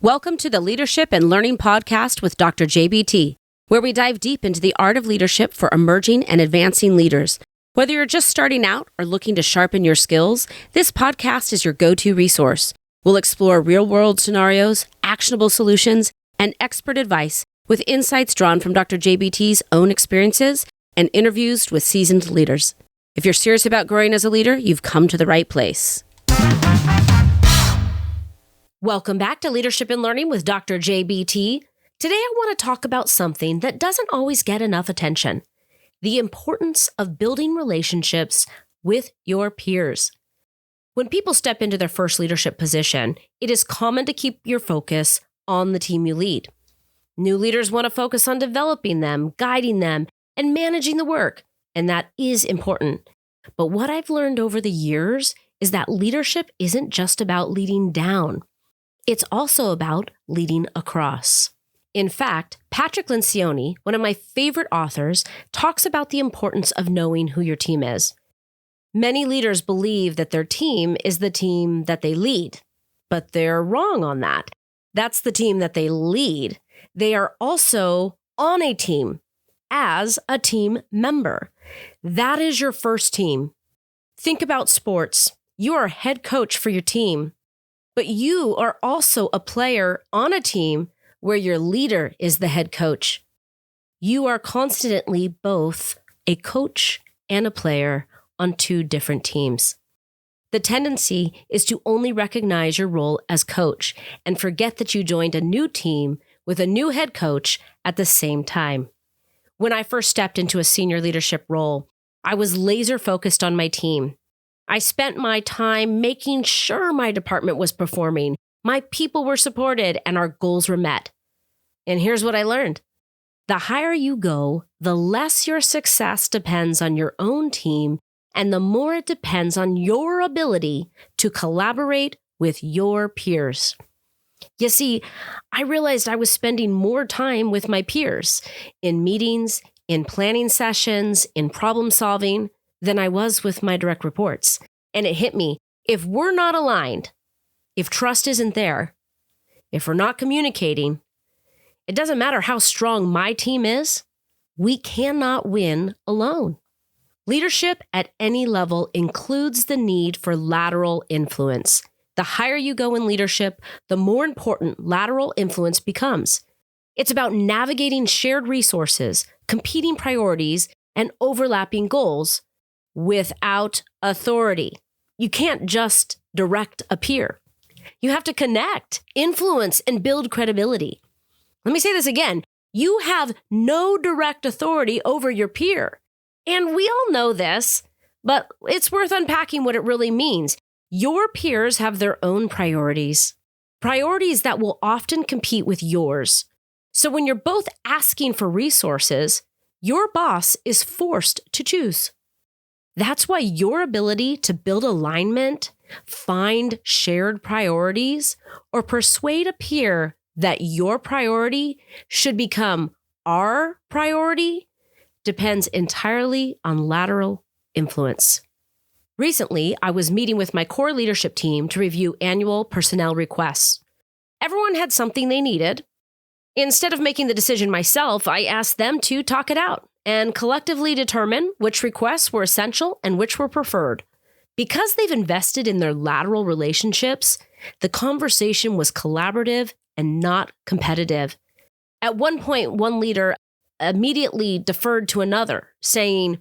Welcome to the Leadership and Learning Podcast with Dr. JBT, where we dive deep into the art of leadership for emerging and advancing leaders. Whether you're just starting out or looking to sharpen your skills, this podcast is your go-to resource. We'll explore real-world scenarios, actionable solutions, and expert advice with insights drawn from Dr. JBT's own experiences and interviews with seasoned leaders. If you're serious about growing as a leader, you've come to the right place. Welcome back to Leadership and Learning with Dr. JBT. Today I want to talk about something that doesn't always get enough attention: the importance of building relationships with your peers. When people step into their first leadership position, it is common to keep your focus on the team you lead. New leaders want to focus on developing them, guiding them, and managing the work, and that is important. But what I've learned over the years is that leadership isn't just about leading down. It's also about leading across. In fact, Patrick Lencioni, one of my favorite authors, talks about the importance of knowing who your team is. Many leaders believe that their team is the team that they lead, but they're wrong on that. That's the team that they lead. They are also on a team as a team member. That is your first team. Think about sports. You are a head coach for your team, but you are also a player on a team where your leader is the head coach. You are constantly both a coach and a player on two different teams. The tendency is to only recognize your role as coach and forget that you joined a new team with a new head coach at the same time. When I first stepped into a senior leadership role, I was laser focused on my team. I spent my time making sure my department was performing, my people were supported, and our goals were met. And here's what I learned. The higher you go, the less your success depends on your own team, and the more it depends on your ability to collaborate with your peers. You see, I realized I was spending more time with my peers in meetings, in planning sessions, in problem solving, than I was with my direct reports. And it hit me, if we're not aligned, if trust isn't there, if we're not communicating, it doesn't matter how strong my team is, we cannot win alone. Leadership at any level includes the need for lateral influence. The higher you go in leadership, the more important lateral influence becomes. It's about navigating shared resources, competing priorities, and overlapping goals without authority. You can't just direct a peer. You have to connect, influence, and build credibility. Let me say this again. You have no direct authority over your peer. And we all know this, but it's worth unpacking what it really means. Your peers have their own priorities that will often compete with yours. So when you're both asking for resources, your boss is forced to choose. That's why your ability to build alignment, find shared priorities, or persuade a peer that your priority should become our priority depends entirely on lateral influence. Recently, I was meeting with my core leadership team to review annual personnel requests. Everyone had something they needed. Instead of making the decision myself, I asked them to talk it out and collectively determine which requests were essential and which were preferred. Because they've invested in their lateral relationships, the conversation was collaborative and not competitive. At one point, one leader immediately deferred to another, saying,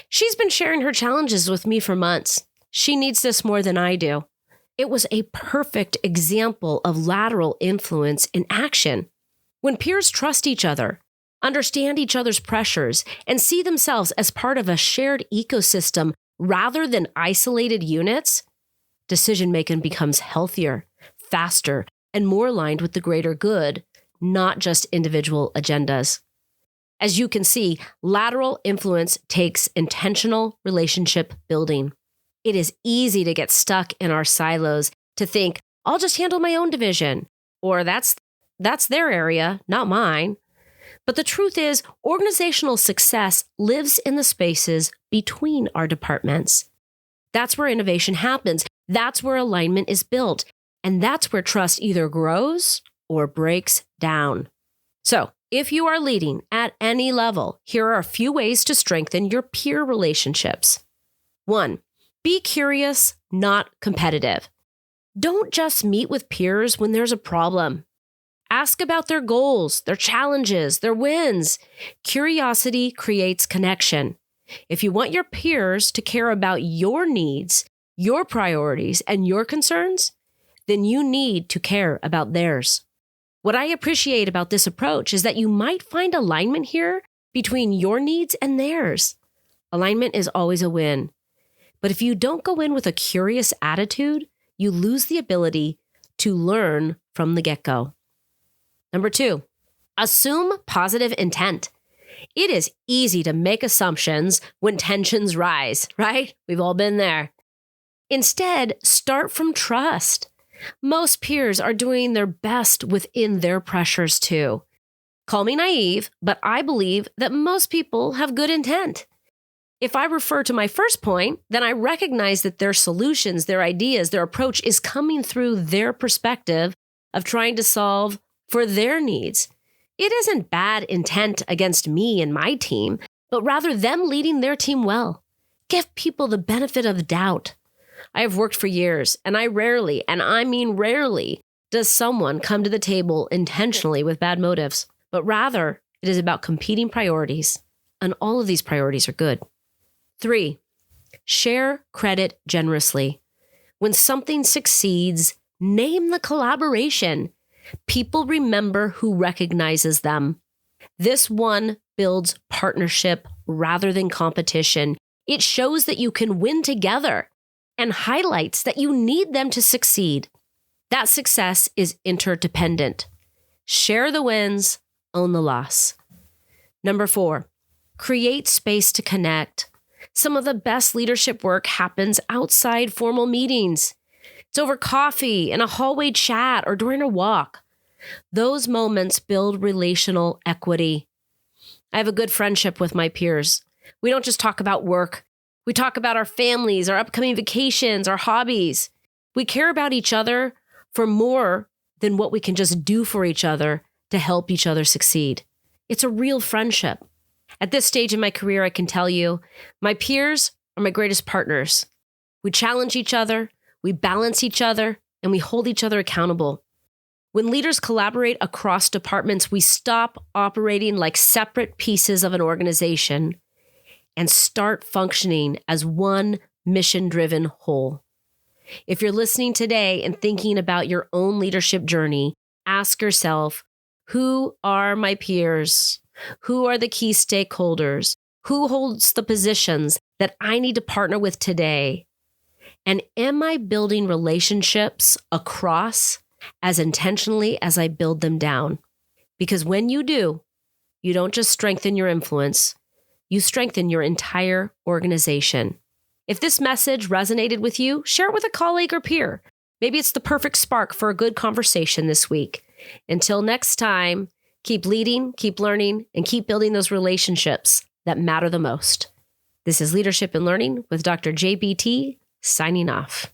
"She's been sharing her challenges with me for months. She needs this more than I do." It was a perfect example of lateral influence in action. When peers trust each other, understand each other's pressures, and see themselves as part of a shared ecosystem rather than isolated units, decision-making becomes healthier, faster, and more aligned with the greater good, not just individual agendas. As you can see, lateral influence takes intentional relationship building. It is easy to get stuck in our silos, to think, I'll just handle my own division, or that's their area, not mine. But the truth is, organizational success lives in the spaces between our departments. That's where innovation happens. That's where alignment is built. And that's where trust either grows or breaks down. So, if you are leading at any level, here are a few ways to strengthen your peer relationships. 1, be curious, not competitive. Don't just meet with peers when there's a problem. Ask about their goals, their challenges, their wins. Curiosity creates connection. If you want your peers to care about your needs, your priorities, and your concerns, then you need to care about theirs. What I appreciate about this approach is that you might find alignment here between your needs and theirs. Alignment is always a win. But if you don't go in with a curious attitude, you lose the ability to learn from the get-go. Number 2, assume positive intent. It is easy to make assumptions when tensions rise, right? We've all been there. Instead, start from trust. Most peers are doing their best within their pressures too. Call me naive, but I believe that most people have good intent. If I refer to my first point, then I recognize that their solutions, their ideas, their approach is coming through their perspective of trying to solve for their needs. It isn't bad intent against me and my team, but rather them leading their team well. Give people the benefit of the doubt. I have worked for years, and I rarely, and I mean rarely, does someone come to the table intentionally with bad motives, but rather it is about competing priorities, and all of these priorities are good. 3, share credit generously. When something succeeds, name the collaboration. People remember who recognizes them. This one builds partnership rather than competition. It shows that you can win together and highlights that you need them to succeed. That success is interdependent. Share the wins, own the loss. Number 4, create space to connect. Some of the best leadership work happens outside formal meetings. It's over coffee, in a hallway chat, or during a walk. Those moments build relational equity. I have a good friendship with my peers. We don't just talk about work. We talk about our families, our upcoming vacations, our hobbies. We care about each other for more than what we can just do for each other to help each other succeed. It's a real friendship. At this stage in my career, I can tell you, my peers are my greatest partners. We challenge each other, we balance each other, and we hold each other accountable. When leaders collaborate across departments, we stop operating like separate pieces of an organization and start functioning as one mission-driven whole. If you're listening today and thinking about your own leadership journey, ask yourself, who are my peers? Who are the key stakeholders? Who holds the positions that I need to partner with today? And am I building relationships across as intentionally as I build them down? Because when you do, you don't just strengthen your influence, you strengthen your entire organization. If this message resonated with you, share it with a colleague or peer. Maybe it's the perfect spark for a good conversation this week. Until next time, keep leading, keep learning, and keep building those relationships that matter the most. This is Leadership and Learning with Dr. JBT, signing off.